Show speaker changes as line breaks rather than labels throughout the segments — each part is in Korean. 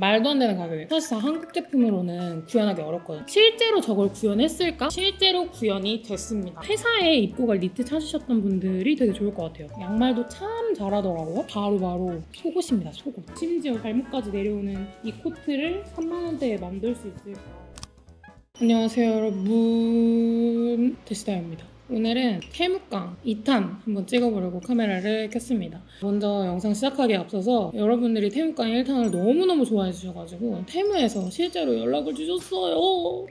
말도 안 되는 가격이에요. 사실 한국 제품으로는 구현하기 어렵거든요. 실제로 저걸 구현했을까? 실제로 구현이 됐습니다. 회사에 입고 갈 니트 찾으셨던 분들이 되게 좋을 것 같아요. 양말도 참 잘하더라고요. 바로 속옷입니다. 속옷. 심지어 발목까지 내려오는 이 코트를 3만 원대에 만들 수 있을까? 안녕하세요 여러분, 데시다입니다. 오늘은 태무강 2탄 한번 찍어보려고 카메라를 켰습니다. 먼저 영상 시작하기에 앞서서 여러분들이 태무강 1탄을 너무너무 좋아해 주셔가지고 태무에서 실제로 연락을 주셨어요.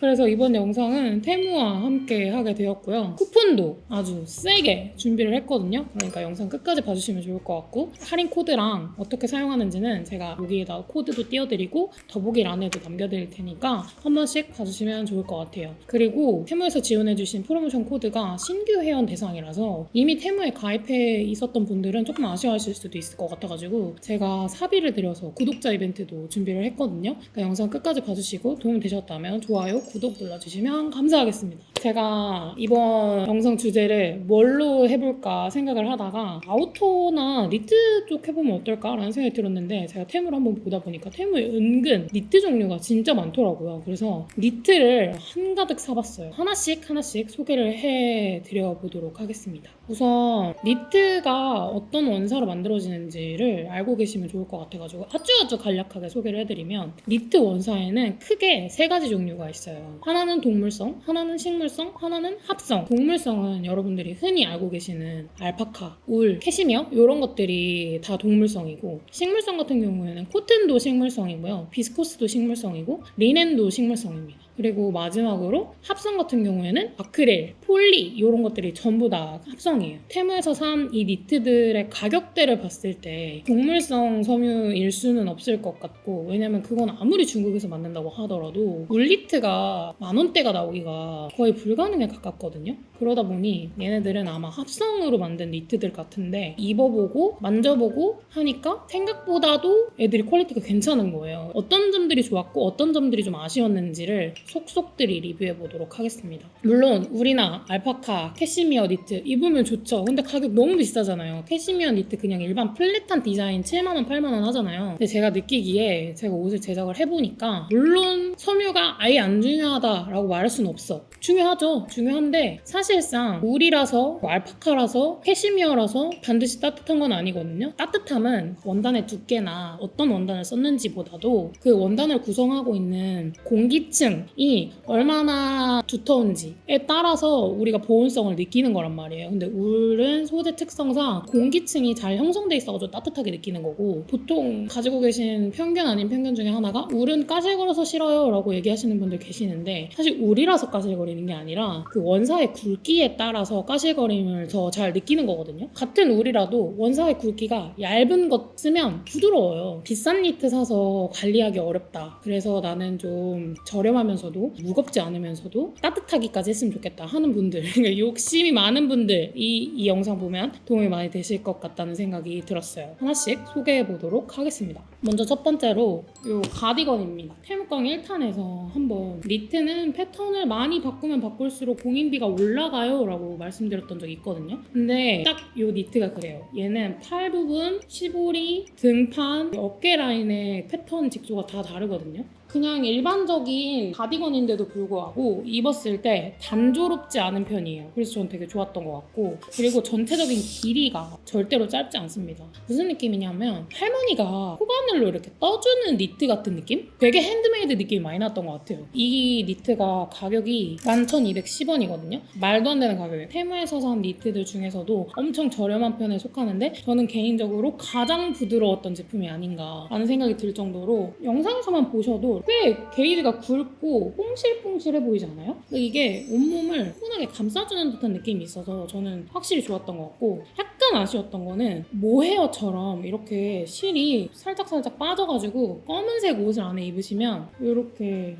그래서 이번 영상은 태무와 함께 하게 되었고요. 쿠폰도 아주 세게 준비를 했거든요. 그러니까 영상 끝까지 봐주시면 좋을 것 같고, 할인 코드랑 어떻게 사용하는지는 제가 여기에다 코드도 띄워드리고 더보기란에도 남겨드릴 테니까 한 번씩 봐주시면 좋을 것 같아요. 그리고 태무에서 지원해주신 프로모션 코드가 신규 회원 대상이라서 이미 태무에 가입해 있었던 분들은 조금 아쉬워하실 수도 있을 것 같아가지고 제가 사비를 들여서 구독자 이벤트도 준비를 했거든요. 그러니까 영상 끝까지 봐주시고 도움 되셨다면 좋아요, 구독 눌러주시면 감사하겠습니다. 제가 이번 영상 주제를 뭘로 해볼까 생각을 하다가 아우터나 니트 쪽 해보면 어떨까라는 생각이 들었는데, 제가 태무를 한번 보다 보니까 태무에 은근 니트 종류가 진짜 많더라고요. 그래서 니트를 한가득 사봤어요. 하나씩 소개를 해드려 보도록 하겠습니다. 우선 니트가 어떤 원사로 만들어지는지를 알고 계시면 좋을 것 같아가지고 아주 간략하게 소개를 해드리면, 니트 원사에는 크게 3가지 종류가 있어요. 하나는 동물성, 하나는 식물성, 하나는 합성. 동물성은 여러분들이 흔히 알고 계시는 알파카, 울, 캐시미어 이런 것들이 다 동물성이고, 식물성 같은 경우에는 코튼도 식물성이고요, 비스코스도 식물성이고, 리넨도 식물성입니다. 그리고 마지막으로 합성 같은 경우에는 아크릴, 폴리 이런 것들이 전부 다 합성이에요. 테무에서 산 이 니트들의 가격대를 봤을 때 동물성 섬유일 수는 없을 것 같고, 왜냐면 그건 아무리 중국에서 만든다고 하더라도 울니트가 10,000원대가 나오기가 거의 불가능에 가깝거든요. 그러다 보니 얘네들은 아마 합성으로 만든 니트들 같은데, 입어보고 만져보고 하니까 생각보다도 애들이 퀄리티가 괜찮은 거예요. 어떤 점들이 좋았고 어떤 점들이 좀 아쉬웠는지를 속속들이 리뷰해보도록 하겠습니다. 물론 울이나 알파카, 캐시미어 니트 입으면 좋죠. 근데 가격 너무 비싸잖아요. 캐시미어 니트 그냥 일반 플랫한 디자인 7만원, 8만원 하잖아요. 근데 제가 느끼기에 제가 옷을 제작을 해보니까, 물론 섬유가 아예 안 중요하다라고 말할 수는 없어. 중요하죠. 중요한데 사실상 울이라서 알파카라서 캐시미어라서 반드시 따뜻한 건 아니거든요. 따뜻함은 원단의 두께나 어떤 원단을 썼는지보다도 그 원단을 구성하고 있는 공기층이 얼마나 두터운지에 따라서 우리가 보온성을 느끼는 거란 말이에요. 근데 울은 소재 특성상 공기층이 잘 형성돼 있어가지고 따뜻하게 느끼는 거고, 보통 가지고 계신 편견 아닌 편견 중에 하나가 울은 까실거려서 싫어요 라고 얘기하시는 분들 계시는데, 사실 울이라서 까실거리는 게 아니라 그 원사의 굵기에 따라서 까실거림을 더 잘 느끼는 거거든요. 같은 울이라도 원사의 굵기가 얇은 것 쓰면 부드러워요. 비싼 니트 사서 관리하기 어렵다, 그래서 나는 좀 저렴하면서도 무겁지 않으면서도 따뜻하기까지 했으면 좋겠다 하는 분들, 그러니까 욕심이 많은 분들, 이 영상 보면 도움이 많이 되실 것 같다는 생각이 들었어요. 하나씩 소개해 보도록 하겠습니다. 먼저 첫 번째로 이 가디건입니다. 태무강 1탄에서 한번 니트는 패턴을 많이 바꾸면 바꿀수록 공인비가 올라가요 라고 말씀드렸던 적이 있거든요. 근데 딱 이 니트가 그래요. 얘는 팔 부분, 시보리, 등판, 어깨 라인의 패턴 직조가 다 다르거든요. 그냥 일반적인 가디건인데도 불구하고 입었을 때 단조롭지 않은 편이에요. 그래서 저는 되게 좋았던 것 같고, 그리고 전체적인 길이가 절대로 짧지 않습니다. 무슨 느낌이냐면 할머니가 코바늘로 이렇게 떠주는 니트 같은 느낌? 되게 핸드메이드 느낌이 많이 났던 것 같아요. 이 니트가 가격이 11,210원이거든요. 말도 안 되는 가격이에요. 테무에서 산 니트들 중에서도 엄청 저렴한 편에 속하는데, 저는 개인적으로 가장 부드러웠던 제품이 아닌가 라는 생각이 들 정도로, 영상에서만 보셔도 꽤 게이지가 굵고 뽕실뽕실해 보이지 않아요? 이게 온몸을 훈훈하게 감싸주는 듯한 느낌이 있어서 저는 확실히 좋았던 것 같고, 약간 아쉬웠던 거는 모헤어처럼 이렇게 실이 살짝 빠져가지고 검은색 옷을 안에 입으시면 이렇게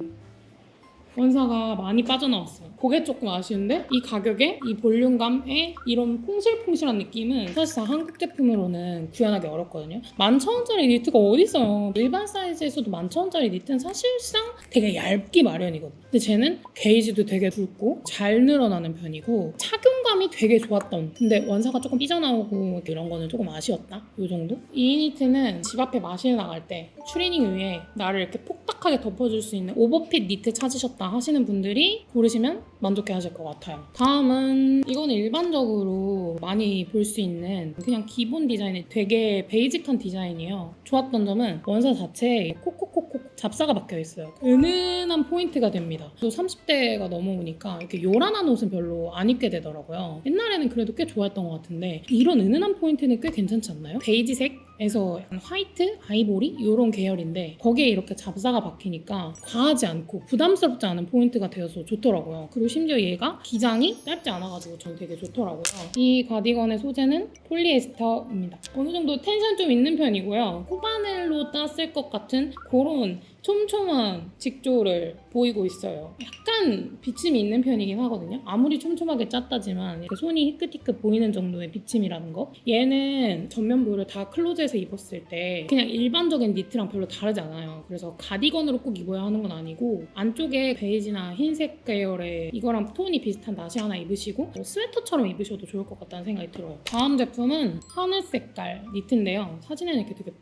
원사가 많이 빠져나왔어요. 그게 조금 아쉬운데 이 가격에 이 볼륨감에 이런 퐁실퐁실한 느낌은 사실상 한국 제품으로는 구현하기 어렵거든요. 11,000원짜리 니트가 어딨어요. 일반 사이즈에서도 11,000원짜리 니트는 사실상 되게 얇기 마련이거든요. 근데 쟤는 게이지도 되게 굵고 잘 늘어나는 편이고 착용감이 되게 좋았던, 근데 원사가 조금 삐져나오고 이런 거는 조금 아쉬웠다, 요 정도? 이 니트는 집 앞에 마실 나갈 때 추리닝 위에 나를 이렇게 폭닥하게 덮어줄 수 있는 오버핏 니트 찾으셨다 하시는 분들이 고르시면 만족해 하실 것 같아요. 다음은 이거는 일반적으로 많이 볼 수 있는 그냥 기본 디자인이 되게 베이직한 디자인이에요. 좋았던 점은 원사 자체에 콕콕콕콕 잡사가 박혀 있어요. 은은한 포인트가 됩니다. 또 30대가 넘어오니까 이렇게 요란한 옷은 별로 안 입게 되더라고요. 옛날에는 그래도 꽤 좋아했던 것 같은데 이런 은은한 포인트는 꽤 괜찮지 않나요? 베이지색에서 화이트, 아이보리 이런 계열인데 거기에 이렇게 잡사가 박히니까 과하지 않고 부담스럽지 않은 포인트가 되어서 좋더라고요. 그리고 심지어 얘가 기장이 짧지 않아가지고 전 되게 좋더라고요. 이 가디건의 소재는 폴리에스터입니다. 어느 정도 텐션 좀 있는 편이고요. 코바늘로 땄을 것 같은 그런 촘촘한 직조를 보이고 있어요. 약간 비침이 있는 편이긴 하거든요. 아무리 촘촘하게 짰다지만 손이 희끗희끗 보이는 정도의 비침이라는 거. 얘는 전면부를 다 클로즈해서 입었을 때 그냥 일반적인 니트랑 별로 다르지 않아요. 그래서 가디건으로 꼭 입어야 하는 건 아니고 안쪽에 베이지나 흰색 계열의 이거랑 톤이 비슷한 나시 하나 입으시고 스웨터처럼 입으셔도 좋을 것 같다는 생각이 들어요. 다음 제품은 하늘 색깔 니트인데요. 사진에는 이렇게 되게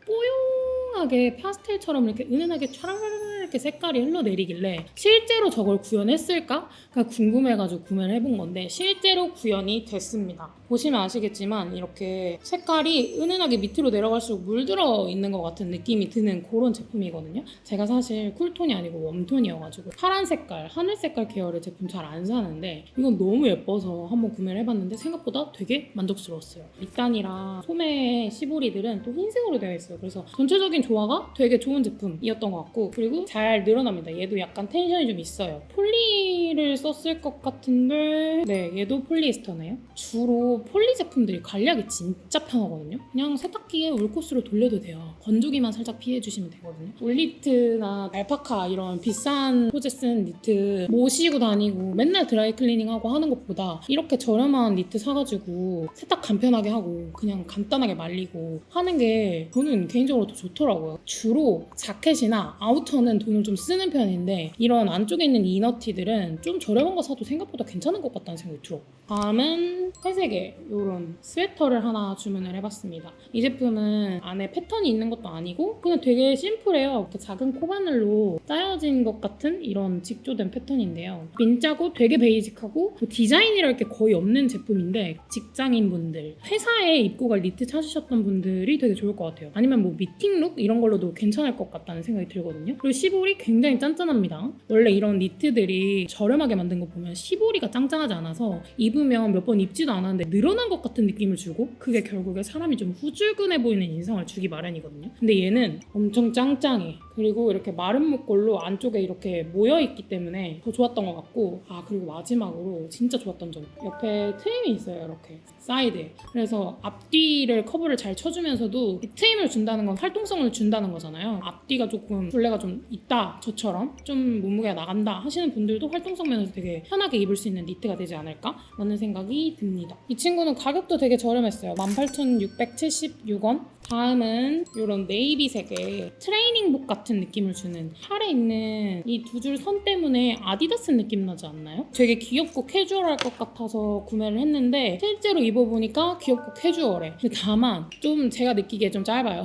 뽀용하게 파스텔처럼 이렇게 은은하게 촤랑 이렇게 색깔이 흘러내리길래 실제로 저걸 구현했을까? 궁금해가지고 구매를 해본 건데 실제로 구현이 됐습니다. 보시면 아시겠지만 이렇게 색깔이 은은하게 밑으로 내려갈수록 물들어 있는 것 같은 느낌이 드는 그런 제품이거든요. 제가 사실 쿨톤이 아니고 웜톤이어가지고 파란 색깔, 하늘 색깔 계열의 제품 잘 안 사는데 이건 너무 예뻐서 한번 구매를 해봤는데 생각보다 되게 만족스러웠어요. 밑단이랑 소매 시보리들은 또 흰색으로 되어 있어요. 그래서 전체적인 조화가 되게 좋은 제품이었던 것 같고 그리고 잘 늘어납니다. 얘도 약간 텐션이 좀 있어요. 폴리를 썼을 것 같은데 네, 얘도 폴리에스터네요. 주로 폴리 제품들이 관리하기 진짜 편하거든요. 그냥 세탁기에 울코스로 돌려도 돼요. 건조기만 살짝 피해주시면 되거든요. 올리트나 알파카 이런 비싼 소재 쓴 니트 모시고 다니고 맨날 드라이클리닝하고 하는 것보다 이렇게 저렴한 니트 사가지고 세탁 간편하게 하고 그냥 간단하게 말리고 하는 게 저는 개인적으로 더 좋더라고요. 주로 자켓이나 아우터는 돈을 좀 쓰는 편인데 이런 안쪽에 있는 이너티들은 좀 저렴한 거 사도 생각보다 괜찮은 것 같다는 생각이 들어. 다음은 회색의 이런 스웨터를 하나 주문을 해봤습니다. 이 제품은 안에 패턴이 있는 것도 아니고 그냥 되게 심플해요. 이렇게 작은 코바늘로 짜여진 것 같은 이런 직조된 패턴인데요. 민자고 되게 베이직하고 디자인이랄 게 거의 없는 제품인데 직장인분들, 회사에 입고 갈 니트 찾으셨던 분들이 되게 좋을 것 같아요. 아니면 뭐 미팅룩 이런 걸로도 괜찮을 것 같다는 생각이 들거든요. 그리고 시볼이 굉장히 짠짠합니다. 원래 이런 니트들이 저렴하게 만든 거 보면 시보리가 짱짱하지 않아서 입으면 몇 번 입지도 않았는데 늘어난 것 같은 느낌을 주고 그게 결국에 사람이 좀 후줄근해 보이는 인상을 주기 마련이거든요. 근데 얘는 엄청 짱짱해. 그리고 이렇게 마른 목골로 안쪽에 이렇게 모여있기 때문에 더 좋았던 것 같고 그리고 마지막으로 진짜 좋았던 점 옆에 트임이 있어요. 이렇게 사이드에. 그래서 앞뒤를 커버를 잘 쳐주면서도 이 트임을 준다는 건 활동성을 준다는 거잖아요. 앞뒤가 조금 둘레가 좀 있다 저처럼 좀 몸무게가 나간다 하시는 분들도 활동성 면에서 되게 편하게 입을 수 있는 니트가 되지 않을까 라는 생각이 듭니다. 이 친구는 가격도 되게 저렴했어요. 18,676원. 다음은 이런 네이비색의 트레이닝복 같은 느낌을 주는 팔에 있는 이 두 줄 선 때문에 아디다스 느낌 나지 않나요? 되게 귀엽고 캐주얼할 것 같아서 구매를 했는데 실제로 입어보니까 귀엽고 캐주얼해. 근데 다만 좀 제가 느끼기에 좀 짧아요.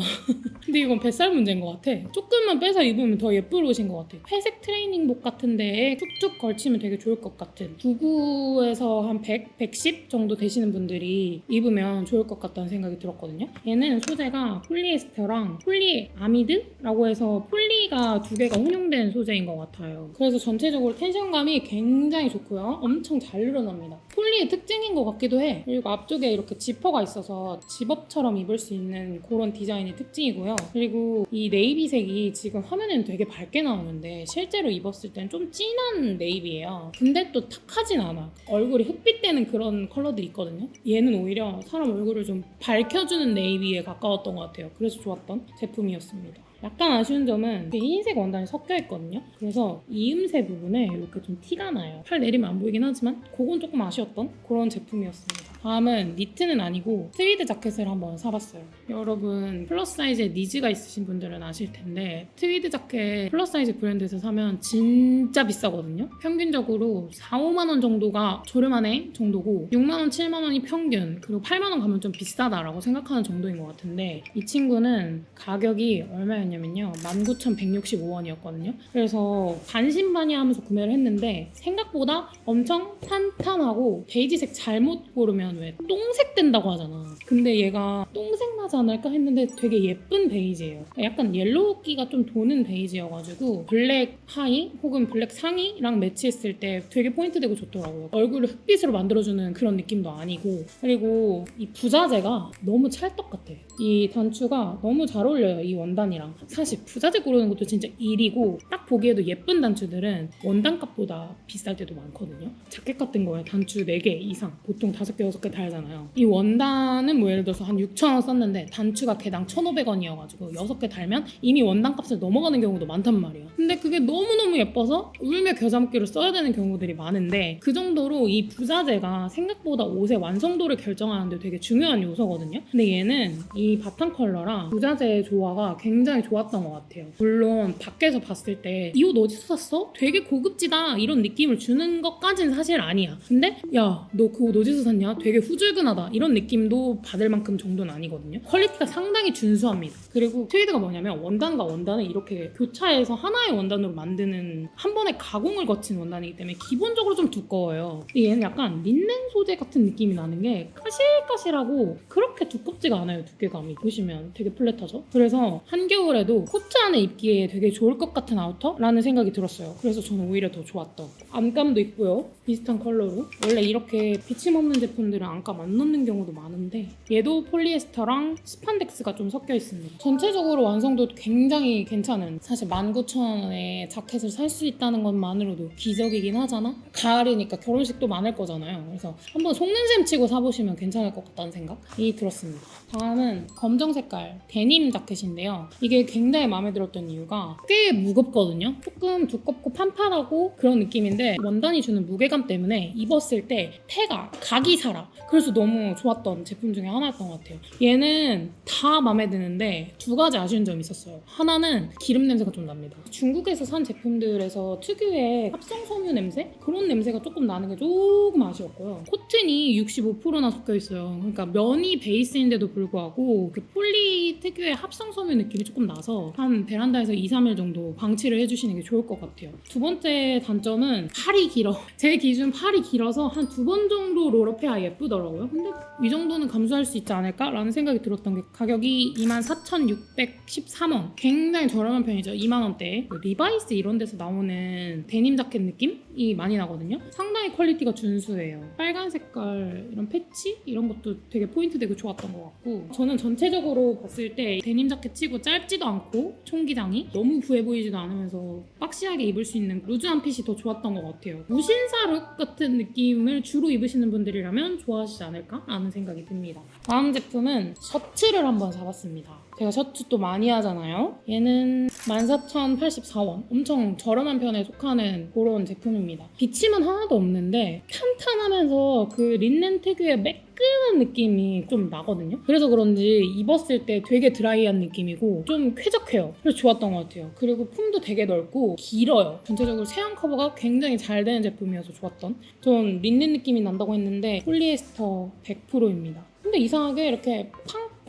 근데 이건 뱃살 문제인 것 같아. 조금만 빼서 입으면 더 예쁠 옷인 것 같아. 회색 트레이닝복 같은 데에 툭툭 걸치면 되게 좋을 것 같은 99에서 한 100, 110 정도 되시는 분들이 입으면 좋을 것 같다는 생각이 들었거든요. 얘는 소재가 폴리에스터랑 폴리아미드라고 해서 폴리가 두 개가 혼용된 소재인 것 같아요. 그래서 전체적으로 텐션감이 굉장히 좋고요. 엄청 잘 늘어납니다. 폴리의 특징인 것 같기도 해. 그리고 앞쪽에 이렇게 지퍼가 있어서 집업처럼 입을 수 있는 그런 디자인이 특징이고요. 그리고 이 네이비색이 지금 화면에는 되게 밝게 나오는데 실제로 입었을 땐 좀 진한 네이비예요. 근데 또 탁하진 않아. 얼굴이 흑빛되는 그런 컬러들이 있거든요. 얘는 오히려 사람 얼굴을 좀 밝혀주는 네이비에 가까웠던 것 같아요. 그래서 좋았던 제품이었습니다. 약간 아쉬운 점은 흰색 원단이 섞여 있거든요. 그래서 이음새 부분에 이렇게 좀 티가 나요. 팔 내리면 안 보이긴 하지만 그건 조금 아쉬웠던 그런 제품이었습니다. 다음은 니트는 아니고 트위드 자켓을 한번 사봤어요. 여러분 플러스 사이즈에 니즈가 있으신 분들은 아실 텐데 트위드 자켓 플러스 사이즈 브랜드에서 사면 진짜 비싸거든요. 평균적으로 4, 5만 원 정도가 저렴하네 정도고 6만 원, 7만 원이 평균, 그리고 8만 원 가면 좀 비싸다라고 생각하는 정도인 것 같은데 이 친구는 가격이 얼마였냐면요. 19,165원이었거든요. 그래서 반신반의하면서 구매를 했는데 생각보다 엄청 탄탄하고 베이지색 잘못 고르면 왜 똥색 된다고 하잖아. 근데 얘가 똥색 나지 않을까 했는데 되게 예쁜 베이지예요. 약간 옐로우기가 좀 도는 베이지여가지고 블랙 하의 혹은 블랙 상의랑 매치했을 때 되게 포인트 되고 좋더라고요. 얼굴을 흑빛으로 만들어주는 그런 느낌도 아니고, 그리고 이 부자재가 너무 찰떡 같아. 이 단추가 너무 잘 어울려요. 이 원단이랑. 사실 부자재 고르는 것도 진짜 일이고 딱 보기에도 예쁜 단추들은 원단값보다 비쌀 때도 많거든요. 자켓 같은 거에 단추 4개 이상, 보통 5개, 6개 달잖아요. 이 원단은 뭐 예를 들어서 한 6,000원 썼는데 단추가 개당 1,500원이어가지고 6개 달면 이미 원단값을 넘어가는 경우도 많단 말이에요. 근데 그게 너무너무 예뻐서 울며 겨자 먹기로 써야 되는 경우들이 많은데 그 정도로 이 부자재가 생각보다 옷의 완성도를 결정하는데 되게 중요한 요소거든요. 근데 얘는 이 바탕 컬러랑 부자재의 조화가 굉장히 좋았던 것 같아요. 물론 밖에서 봤을 때 이 옷 어디서 샀어? 되게 고급지다 이런 느낌을 주는 것까지는 사실 아니야. 근데 야, 너 그 옷 어디서 샀냐? 되게 후줄근하다 이런 느낌도 받을 만큼 정도는 아니거든요. 퀄리티가 상당히 준수합니다. 그리고 트위드가 뭐냐면 원단과 원단을 이렇게 교차해서 하나의 원단으로 만드는 한 번에 가공을 거친 원단이기 때문에 기본적으로 좀 두꺼워요. 근데 얘는 약간 린넨 소재 같은 느낌이 나는 게 까실까실하고 그렇게 두껍지가 않아요. 두께감이 보시면 되게 플랫하죠. 그래서 한겨울에도 코트 안에 입기에 되게 좋을 것 같은 아우터라는 생각이 들었어요. 그래서 저는 오히려 더 좋았던 안감도 있고요. 비슷한 컬러로. 원래 이렇게 비침없는 제품들은 안감 안 넣는 경우도 많은데 얘도 폴리에스터랑 스판덱스가 좀 섞여 있습니다. 전체적으로 완성도 굉장히 괜찮은, 사실 19,000원에 자켓을 살 수 있다는 것만으로도 기적이긴 하잖아. 가을이니까 결혼식도 많을 거잖아요. 그래서 한번 속는 셈 치고 사보시면 괜찮을 것 같다는 생각이 들었습니다. 다음은 검정 색깔 데님 자켓인데요. 이게 굉장히 마음에 들었던 이유가 꽤 무겁거든요. 조금 두껍고 판판하고 그런 느낌인데 원단이 주는 무게감 때문에 입었을 때 폐가 각이 살아. 그래서 너무 좋았던 제품 중에 하나였던 것 같아요. 얘는 다 마음에 드는데 두 가지 아쉬운 점이 있었어요. 하나는 기름 냄새가 좀 납니다. 중국에서 산 제품들에서 특유의 합성 섬유 냄새? 그런 냄새가 조금 나는 게 조금 아쉬웠고요. 코튼이 65%나 섞여 있어요. 그러니까 면이 베이스인데도 불구하고 그 폴리 특유의 합성 섬유 느낌이 조금 나서 한 베란다에서 2, 3일 정도 방치를 해주시는 게 좋을 것 같아요. 두 번째 단점은 팔이 길어. 제 기준 팔이 길어서 한 2번 정도 롤업해야 예쁘더라고요. 근데 이 정도는 감수할 수 있지 않을까? 라는 생각이 들었던 게 가격이 24,613원. 굉장히 저렴한 편이죠. 2만원대. 리바이스 이런 데서 나오는 데님 자켓 느낌이 많이 나거든요. 상당히 퀄리티가 준수해요. 빨간 색깔 이런 패치? 이런 것도 되게 포인트 되고 좋았던 것 같고, 저는 전체적으로 봤을 때 데님 자켓 치고 짧지도 않고 총기장이 너무 부해 보이지도 않으면서 박시하게 입을 수 있는 루즈한 핏이 더 좋았던 것 같아요. 무신사 룩 같은 느낌을 주로 입으시는 분들이라면 좋아하시지 않을까? 라는 생각이 듭니다. 다음 제품은 셔츠를 한번 사봤습니다. 제가 셔츠 또 많이 하잖아요. 얘는 14,084원. 엄청 저렴한 편에 속하는 그런 제품입니다. 비침은 하나도 없는데 탄탄하면서 그 린넨 특유의 매끈한 느낌이 좀 나거든요. 그래서 그런지 입었을 때 되게 드라이한 느낌이고 좀 쾌적해요. 그래서 좋았던 것 같아요. 그리고 품도 되게 넓고 길어요. 전체적으로 세안 커버가 굉장히 잘 되는 제품이어서 좋았던. 전 린넨 느낌이 난다고 했는데 폴리에스터 100%입니다. 근데 이상하게 이렇게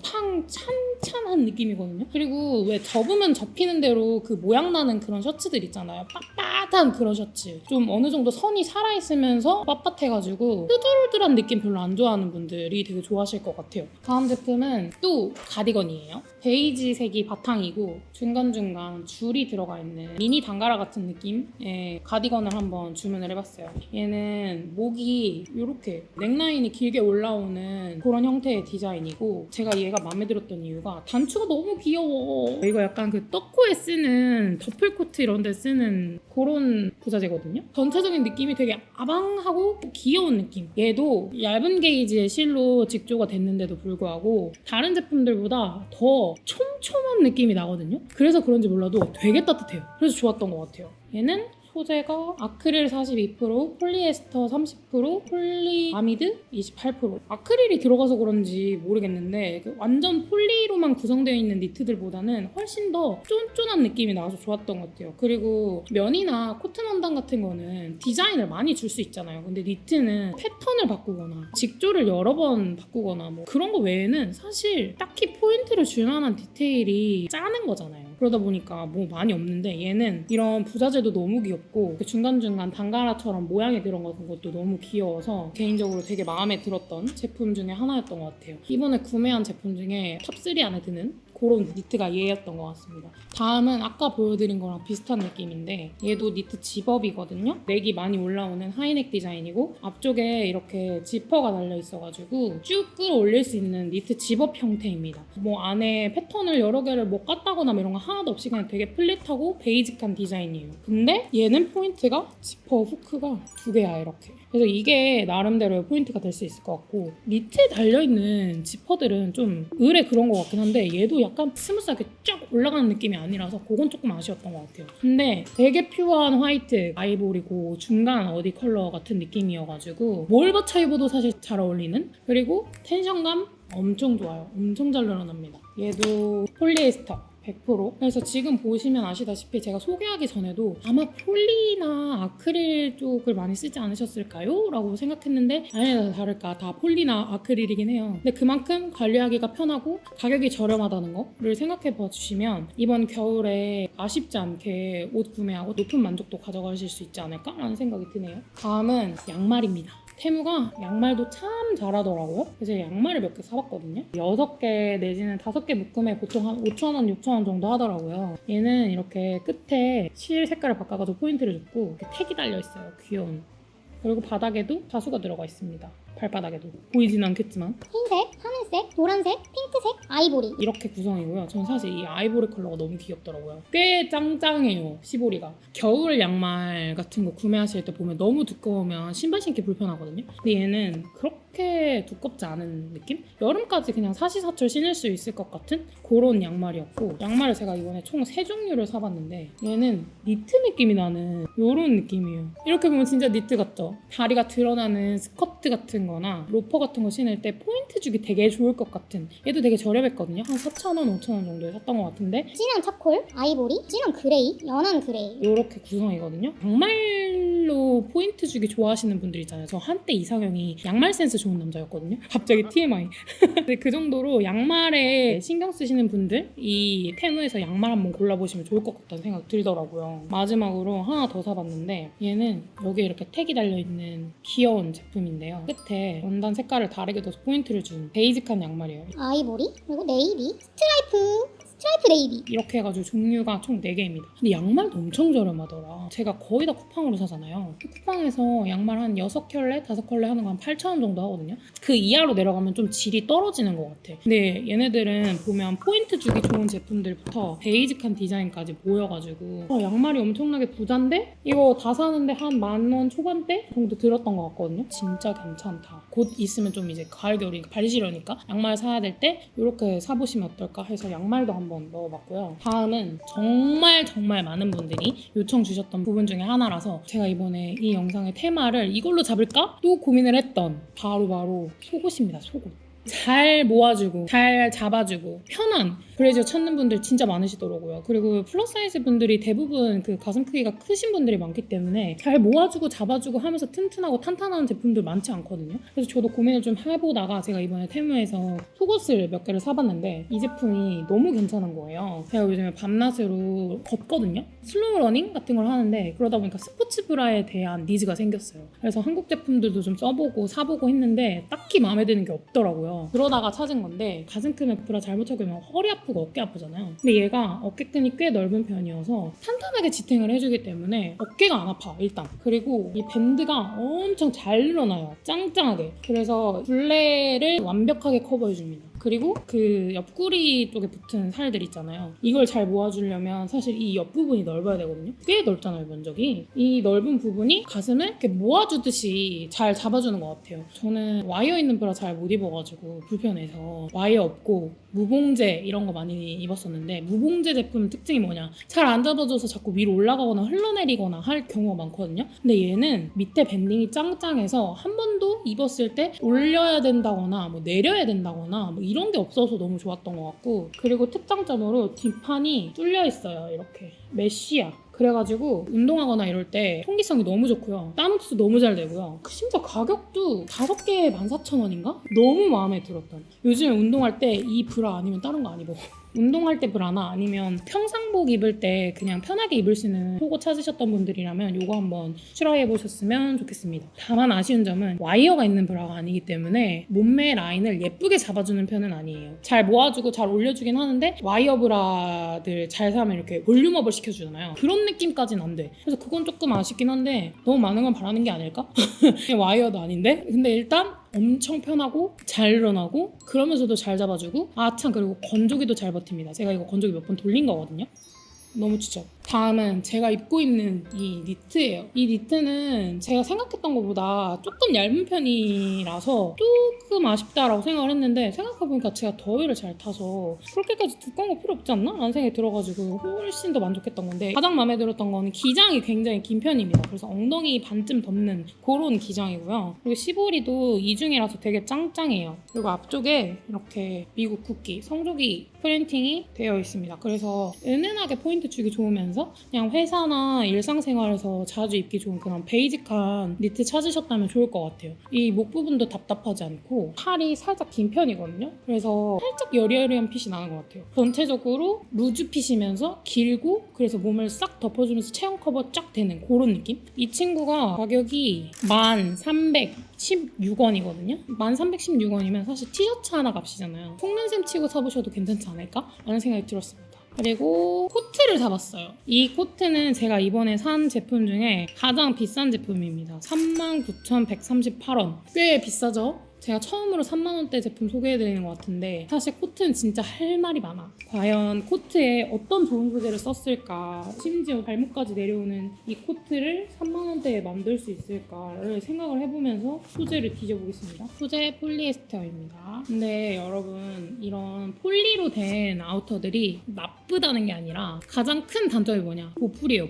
팡팡 찬찬한 느낌이거든요. 그리고 왜 접으면 접히는 대로 그 모양 나는 그런 셔츠들 있잖아요. 빳빳한 그런 셔츠. 좀 어느 정도 선이 살아있으면서 빳빳해가지고 흐들흐들한 느낌 별로 안 좋아하는 분들이 되게 좋아하실 것 같아요. 다음 제품은 또 가디건이에요. 베이지색이 바탕이고 중간중간 줄이 들어가 있는 미니 단가라 같은 느낌의 가디건을 한번 주문을 해봤어요. 얘는 목이 이렇게 넥라인이 길게 올라오는 그런 형태의 디자인이고, 제가 얘 얘가 마음에 들었던 이유가 단추가 너무 귀여워. 이거 약간 그 떡코에 쓰는 더플코트 이런 데 쓰는 그런 부자재거든요. 전체적인 느낌이 되게 아방하고 귀여운 느낌. 얘도 얇은 게이지의 실로 직조가 됐는데도 불구하고 다른 제품들보다 더 촘촘한 느낌이 나거든요. 그래서 그런지 몰라도 되게 따뜻해요. 그래서 좋았던 것 같아요. 얘는 소재가 아크릴 42%, 폴리에스터 30%, 폴리아미드 28%. 아크릴이 들어가서 그런지 모르겠는데 완전 폴리로만 구성되어 있는 니트들보다는 훨씬 더 쫀쫀한 느낌이 나와서 좋았던 것 같아요. 그리고 면이나 코튼 원단 같은 거는 디자인을 많이 줄 수 있잖아요. 근데 니트는 패턴을 바꾸거나 직조를 여러 번 바꾸거나 뭐 그런 거 외에는 사실 딱히 포인트를 줄 만한 디테일이 짜는 거잖아요. 그러다 보니까 뭐 많이 없는데 얘는 이런 부자재도 너무 귀엽고 중간중간 단가라처럼 모양이 들어간 것도 너무 귀여워서 개인적으로 되게 마음에 들었던 제품 중에 하나였던 것 같아요. 이번에 구매한 제품 중에 탑3 안에 드는 그런 니트가 얘였던 것 같습니다. 다음은 아까 보여드린 거랑 비슷한 느낌인데 얘도 니트 집업이거든요. 넥이 많이 올라오는 하이넥 디자인이고 앞쪽에 이렇게 지퍼가 달려 있어가지고 쭉 끌어올릴 수 있는 니트 집업 형태입니다. 뭐 안에 패턴을 여러 개를 뭐 깠다거나 이런 거 하나도 없이 그냥 되게 플릿하고 베이직한 디자인이에요. 근데 얘는 포인트가 지퍼 후크가 2개야 이렇게. 그래서 이게 나름대로의 포인트가 될 수 있을 것 같고 밑에 달려있는 지퍼들은 좀 의뢰 그런 것 같긴 한데 얘도 약간 스무스하게 쫙 올라가는 느낌이 아니라서 그건 조금 아쉬웠던 것 같아요. 근데 되게 퓨어한 화이트, 아이보리고 중간 어디 컬러 같은 느낌이어가지고 뭘 받쳐 입어도 사실 잘 어울리는, 그리고 텐션감 엄청 좋아요. 엄청 잘 늘어납니다. 얘도 폴리에스터 100%. 그래서 지금 보시면 아시다시피 제가 소개하기 전에도 아마 폴리나 아크릴 쪽을 많이 쓰지 않으셨을까요? 라고 생각했는데 아니나 다를까 다 폴리나 아크릴이긴 해요. 근데 그만큼 관리하기가 편하고 가격이 저렴하다는 거를 생각해 봐주시면 이번 겨울에 아쉽지 않게 옷 구매하고 높은 만족도 가져가실 수 있지 않을까라는 생각이 드네요. 다음은 양말입니다. 테무가 양말도 참 잘하더라고요. 그래서 양말을 몇 개 사봤거든요. 6개 내지는 5개 묶음에 보통 한 5,000원, 6,000원 정도 하더라고요. 얘는 이렇게 끝에 실 색깔을 바꿔가지고 포인트를 줬고 이렇게 택이 달려있어요. 귀여운. 그리고 바닥에도 자수가 들어가 있습니다. 발바닥에도. 보이진 않겠지만
흰색, 하늘색, 노란색, 핑크색, 아이보리.
이렇게 구성이고요. 전 사실 이 아이보리 컬러가 너무 귀엽더라고요. 꽤 짱짱해요, 시보리가. 겨울 양말 같은 거 구매하실 때 보면 너무 두꺼우면 신발 신기 불편하거든요. 근데 얘는 그렇게 두껍지 않은 느낌? 여름까지 그냥 사시사철 신을 수 있을 것 같은 그런 양말이었고, 양말을 제가 이번에 총 3종류를 사봤는데 얘는 니트 느낌이 나는 이런 느낌이에요. 이렇게 보면 진짜 니트 같죠? 다리가 드러나는 스커트 같은 거나 로퍼 같은 거 신을 때 포인트 주기 되게 좋을 것 같은, 얘도 되게 저렴했거든요. 한 4,000원, 5,000원 정도에 샀던 것 같은데
진한 차콜, 아이보리, 진한 그레이, 연한 그레이.
이렇게 구성이거든요. 양말로 포인트 주기 좋아하시는 분들 있잖아요. 저 한때 이상형이 양말 센스 좋은 남자였거든요. 갑자기 TMI. 근데 그 정도로 양말에 신경 쓰시는 분들 이 테무에서 양말 한번 골라보시면 좋을 것 같다는 생각 들더라고요. 마지막으로 하나 더 사봤는데 얘는 여기에 이렇게 택이 달려있는 귀여운 제품인데요. 끝에 원단 색깔을 다르게 둬서 포인트를 준 베이직한 양말이에요.
아이보리, 그리고 네이비, 스트라이프 네이비.
이렇게 해가지고 종류가 총 4개입니다. 근데 양말도 엄청 저렴하더라. 제가 거의 다 쿠팡으로 사잖아요. 쿠팡에서 양말 한 6켤레, 5켤레 하는 거 한 8,000원 정도 하거든요. 그 이하로 내려가면 좀 질이 떨어지는 것 같아. 근데 얘네들은 보면 포인트 주기 좋은 제품들부터 베이직한 디자인까지 모여가지고 양말이 엄청나게 부자인데 이거 다 사는데 한 10,000원 초반대 정도 들었던 것 같거든요. 진짜 괜찮다. 곧 있으면 좀 이제 가을 겨울이니까 발 시려니까 양말 사야 될 때 이렇게 사보시면 어떨까 해서 양말도 한번 넣어봤고요. 다음은 정말 많은 분들이 요청 주셨던 부분 중에 하나라서 제가 이번에 이 영상의 테마를 이걸로 잡을까? 또 고민을 했던 바로 속옷입니다. 속옷. 잘 모아주고 잘 잡아주고 편한 브래지어 찾는 분들 진짜 많으시더라고요. 그리고 플러스 사이즈 분들이 대부분 그 가슴 크기가 크신 분들이 많기 때문에 잘 모아주고 잡아주고 하면서 튼튼하고 탄탄한 제품들 많지 않거든요. 그래서 저도 고민을 좀 해보다가 제가 이번에 테무에서 속옷을 몇 개를 사봤는데 이 제품이 너무 괜찮은 거예요. 제가 요즘에 밤낮으로 걷거든요. 슬로우 러닝 같은 걸 하는데 그러다 보니까 스포츠 브라에 대한 니즈가 생겼어요. 그래서 한국 제품들도 좀 써보고 사보고 했는데 딱히 마음에 드는 게 없더라고요. 그러다가 찾은 건데 가슴 크면 브라 잘못 착용하면 허리 아프고 어깨 아프잖아요. 근데 얘가 어깨끈이 꽤 넓은 편이어서 탄탄하게 지탱을 해주기 때문에 어깨가 안 아파 일단. 그리고 이 밴드가 엄청 잘 늘어나요. 짱짱하게. 그래서 둘레를 완벽하게 커버해줍니다. 그리고 그 옆구리 쪽에 붙은 살들 있잖아요. 이걸 잘 모아주려면 사실 이 옆부분이 넓어야 되거든요. 꽤 넓잖아요, 면적이. 이 넓은 부분이 가슴을 이렇게 모아주듯이 잘 잡아주는 것 같아요. 저는 와이어 있는 브라 잘 못 입어가지고 불편해서 와이어 없고 무봉제 이런 거 많이 입었었는데, 무봉제 제품 특징이 뭐냐, 잘 안 잡아줘서 자꾸 위로 올라가거나 흘러내리거나 할 경우가 많거든요. 근데 얘는 밑에 밴딩이 짱짱해서 한 번도 입었을 때 올려야 된다거나 뭐 내려야 된다거나 뭐 이런 게 없어서 너무 좋았던 것 같고, 그리고 특장점으로 뒷판이 뚫려 있어요. 이렇게 메쉬야. 그래가지고 운동하거나 이럴 때 통기성이 너무 좋고요. 땀 흡수 너무 잘 되고요. 심지어 가격도 5개에 14,000원인가? 너무 마음에 들었던. 요즘에 운동할 때 이 브라 아니면 다른 거 안 입어. 운동할 때 브라나 아니면 평상복 입을 때 그냥 편하게 입을 수 있는 속옷 찾으셨던 분들이라면 이거 한번 트라이 해보셨으면 좋겠습니다. 다만 아쉬운 점은 와이어가 있는 브라가 아니기 때문에 몸매 라인을 예쁘게 잡아주는 편은 아니에요. 잘 모아주고 잘 올려주긴 하는데 와이어 브라들 잘 사면 이렇게 볼륨업을 시켜주잖아요. 그런 느낌까지는 안 돼. 그래서 그건 조금 아쉽긴 한데 너무 많은 건 바라는 게 아닐까? 와이어도 아닌데? 근데 일단 엄청 편하고 잘 일어나고 그러면서도 잘 잡아주고, 아 참, 그리고 건조기도 잘 버팁니다. 제가 이거 건조기 몇 번 돌린 거거든요. 너무 추천. 다음은 제가 입고 있는 이 니트예요. 이 니트는 제가 생각했던 것보다 조금 얇은 편이라서 조금 아쉽다라고 생각을 했는데, 생각해보니까 제가 더위를 잘 타서 그렇게까지 두꺼운 거 필요 없지 않나? 라는 생각이 들어가지고 훨씬 더 만족했던 건데, 가장 마음에 들었던 거는 기장이 굉장히 긴 편입니다. 그래서 엉덩이 반쯤 덮는 그런 기장이고요. 그리고 시보리도 이중이라서 되게 짱짱해요. 그리고 앞쪽에 이렇게 미국 국기, 성조기 프린팅이 되어 있습니다. 그래서 은은하게 포인트 주기 좋으면서 그냥 회사나 일상생활에서 자주 입기 좋은 그런 베이직한 니트 찾으셨다면 좋을 것 같아요. 이 목 부분도 답답하지 않고 팔이 살짝 긴 편이거든요. 그래서 살짝 여리여리한 핏이 나는 것 같아요. 전체적으로 루즈 핏이면서 길고, 그래서 몸을 싹 덮어주면서 체형 커버 쫙 되는 그런 느낌? 이 친구가 가격이 1316원이거든요. 1316원이면 사실 티셔츠 하나 값이잖아요. 속는 셈 치고 사보셔도 괜찮지 않을까? 라는 생각이 들었습니다. 그리고 코트를 사봤어요. 이 코트는 제가 이번에 산 제품 중에 가장 비싼 제품입니다. 39,138원. 꽤 비싸죠? 제가 처음으로 3만원대 제품 소개해드리는 것 같은데, 사실 코트는 진짜 할 말이 많아. 과연 코트에 어떤 좋은 소재를 썼을까, 심지어 발목까지 내려오는 이 코트를 3만원대에 만들 수 있을까를 생각을 해보면서 소재를 뒤져보겠습니다. 소재 폴리에스테어입니다. 근데 여러분, 이런 폴리로 된 아우터들이 나쁘다는 게 아니라 가장 큰 단점이 뭐냐? 보풀이에요.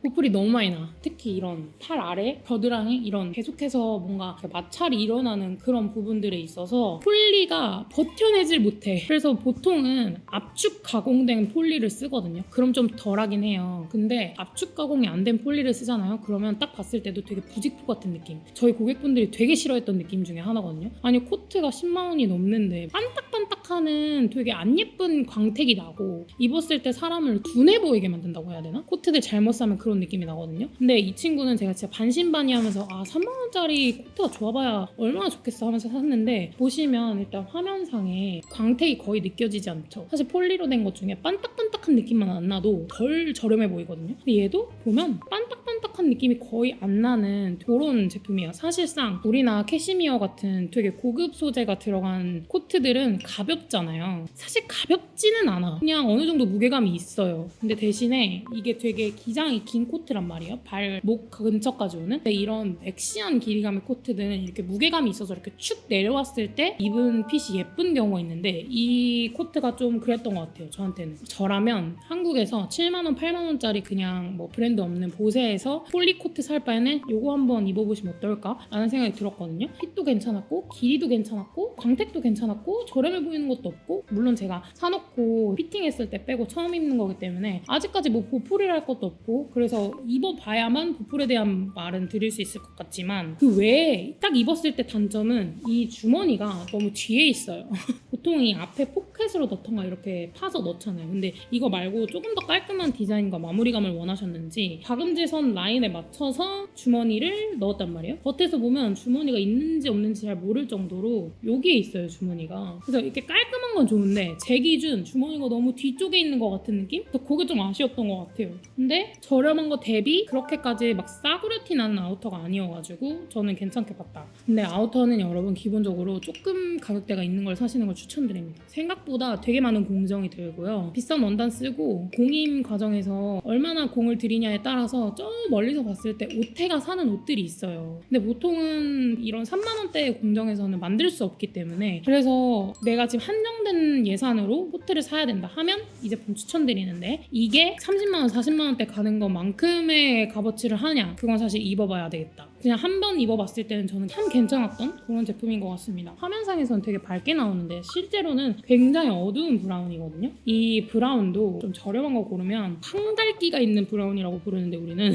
보풀이 너무 많이 나. 특히 이런 팔 아래 겨드랑이 이런 계속해서 뭔가 마찰이 일어나는 그런 부분들에 있어서 폴리가 버텨내질 못해. 그래서 보통은 압축 가공된 폴리를 쓰거든요. 그럼 좀 덜하긴 해요. 근데 압축 가공이 안 된 폴리를 쓰잖아요. 그러면 딱 봤을 때도 되게 부직포 같은 느낌. 저희 고객분들이 되게 싫어했던 느낌 중에 하나거든요. 아니, 코트가 10만 원이 넘는데 반딱반딱하는 되게 안 예쁜 광택이 나고, 입었을 때 사람을 둔해 보이게 만든다고 해야 되나? 코트들 잘못 사면 그런 느낌이 나거든요. 근데 이 친구는 제가 진짜 반신반의하면서 3만 원짜리 코트가 좋아봐야 얼마나 좋겠어 하면서 샀는데, 보시면 일단 화면상에 광택이 거의 느껴지지 않죠. 사실 폴리로 된 것 중에 반딱반딱한 느낌만 안 나도 덜 저렴해 보이거든요. 근데 얘도 보면 반딱반딱한 느낌이 거의 안 나는 그런 제품이에요. 사실상 우리나 캐시미어 같은 되게 고급 소재가 들어간 코트들은 가볍잖아요. 사실 가볍지는 않아. 그냥 어느 정도 무게감이 있어요. 근데 대신에 이게 되게 기장이 긴 코트란 말이에요. 발목 근처까지 오는. 근데 이런 엑시한 길이감의 코트들은 이렇게 무게감이 있어서 이렇게 축 내려왔을 때 입은 핏이 예쁜 경우가 있는데, 이 코트가 좀 그랬던 것 같아요. 저한테는. 저라면 한국에서 7만원, 8만원짜리 그냥 뭐 브랜드 없는 보세에서 폴리 코트 살 바에는 이거 한번 입어보시면 어떨까? 라는 생각이 들었거든요. 핏도 괜찮았고, 길이도 괜찮았고, 광택도 괜찮았고, 저렴해 보이는 것도 없고, 물론 제가 사놓고 피팅했을 때 빼고 처음 입는 거기 때문에 아직까지 뭐 보풀이랄 것도 없고, 그래서 입어봐야만 보풀에 대한 말은 드릴 수 있을 것 같지만, 그 외에 딱 입었을 때 단점은 이 주머니가 너무 뒤에 있어요. 보통 이 앞에 포켓으로 넣던가 이렇게 파서 넣잖아요. 근데 이거 말고 조금 더 깔끔한 디자인과 마무리감을 원하셨는지 다금지선 라인 라인에 맞춰서 주머니를 넣었단 말이에요. 겉에서 보면 주머니가 있는지 없는지 잘 모를 정도로 여기에 있어요, 주머니가. 그래서 이렇게 깔끔한 건 좋은데 제 기준 주머니가 너무 뒤쪽에 있는 것 같은 느낌? 그래서 그게 좀 아쉬웠던 것 같아요. 근데 저렴한 거 대비 그렇게까지 막 싸구려티 나는 아우터가 아니어가지고 저는 괜찮게 봤다. 근데 아우터는 여러분 기본적으로 조금 가격대가 있는 걸 사시는 걸 추천드립니다. 생각보다 되게 많은 공정이 들고요. 비싼 원단 쓰고 공임 과정에서 얼마나 공을 들이냐에 따라서 저 멀리서 봤을 때 오태가 사는 옷들이 있어요. 근데 보통은 이런 3만 원대의 공정에서는 만들 수 없기 때문에, 그래서 내가 지금 한정된 예산으로 코트를 사야 된다 하면 이 제품 추천드리는데, 이게 30만 원, 40만 원대 가는 것만큼의 값어치를 하냐, 그건 사실 입어봐야 되겠다. 그냥 한 번 입어봤을 때는 저는 참 괜찮았던 그런 제품인 것 같습니다. 화면상에서는 되게 밝게 나오는데 실제로는 굉장히 어두운 브라운이거든요. 이 브라운도 좀 저렴한 거 고르면 황달기가 있는 브라운이라고 부르는데 우리는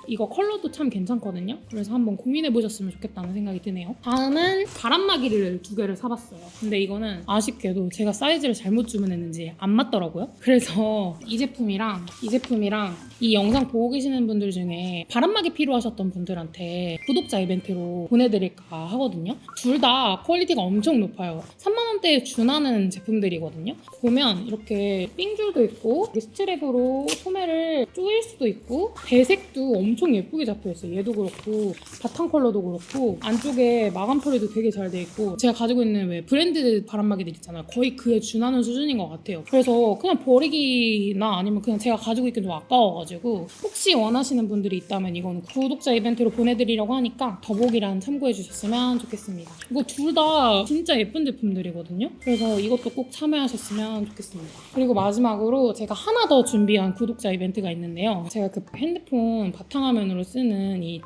이거 컬러도 참 괜찮거든요. 그래서 한번 고민해보셨으면 좋겠다는 생각이 드네요. 다음은 바람막이를 2개를 사봤어요. 근데 이거는 아쉽게도 제가 사이즈를 잘못 주문했는지 안 맞더라고요. 그래서 이 제품이랑 이 영상 보고 계시는 분들 중에 바람막이 필요하셨던 분들한테 구독자 이벤트로 보내드릴까 하거든요. 둘 다 퀄리티가 엄청 높아요. 3만 원대에 준하는 제품들이거든요. 보면 이렇게 삥줄도 있고 스트랩으로 소매를 조일 수도 있고 배색도 엄청 예쁘게 잡혀있어요. 얘도 그렇고 바탕 컬러도 그렇고 안쪽에 마감 처리도 되게 잘 돼 있고, 제가 가지고 있는 왜 브랜드 바람막이들 있잖아요. 거의 그에 준하는 수준인 것 같아요. 그래서 그냥 버리기나 아니면 그냥 제가 가지고 있긴 좀 아까워가지고 혹시 원하시는 분들이 있다면 이거는 구독자 이벤트로 보내드리려고 하니까 더보기란 참고해 주셨으면 좋겠습니다. 이거 둘 다 진짜 예쁜 제품들이거든요. 그래서 이것도 꼭 참여하셨으면 좋겠습니다. 그리고 마지막으로 제가 하나 더 준비한 구독자 이벤트가 있는데요. 제가 그 핸드폰 바탕화면으로 쓰는 이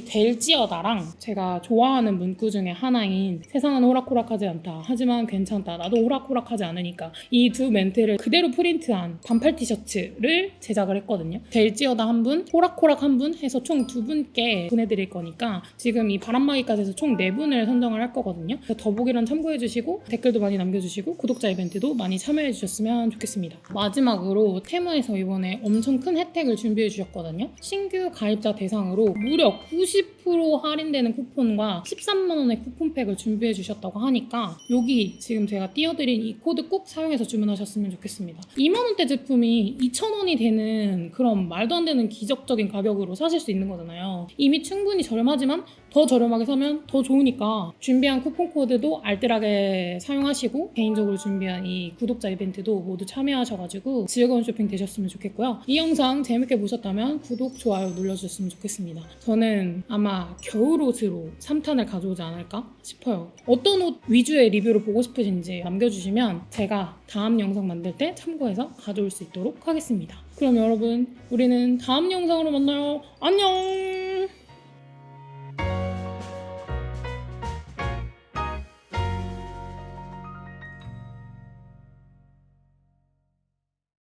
델지어다랑 제가 좋아하는 문구 중에 하나인 세상은 호락호락하지 않다, 하지만 괜찮다, 나도 호락호락하지 않으니까, 이 두 멘트를 그대로 프린트한 반팔 티셔츠를 제작을 했거든요. 델지어다 한 분, 호락호락 한 분 해서 총 2분께 보내드릴 거니까 지금 이 바람막이까지 해서 총 4분을 선정을 할 거거든요. 더보기란 참고해주시고 댓글도 많이 남겨주시고 구독자 이벤트도 많이 참여해주셨으면 좋겠습니다. 마지막으로 테무에서 이번에 엄청 큰 혜택을 준비해주셨거든요. 신규 가입자 대상으로 무려 90% 할인되는 쿠폰과 13만 원의 쿠폰팩을 준비해주셨다고 하니까 여기 지금 제가 띄워드린 이 코드 꼭 사용해서 주문하셨으면 좋겠습니다. 2만 원대 제품이 2,000원이 되는 그런 말도 안 되는 기적적인 가격으로 사실 수 있는 거잖아요. 이미 충분히 저렴하지만 더 저렴하게 사면 더 좋으니까 준비한 쿠폰 코드도 알뜰하게 사용하시고 개인적으로 준비한 이 구독자 이벤트도 모두 참여하셔가지고 즐거운 쇼핑 되셨으면 좋겠고요. 이 영상 재밌게 보셨다면 구독, 좋아요 눌러주셨으면 좋겠습니다. 저는 아마 겨울옷으로 3탄을 가져오지 않을까 싶어요. 어떤 옷 위주의 리뷰를 보고 싶으신지 남겨주시면 제가 다음 영상 만들 때 참고해서 가져올 수 있도록 하겠습니다. 그럼 여러분, 우리는 다음 영상으로 만나요. 안녕!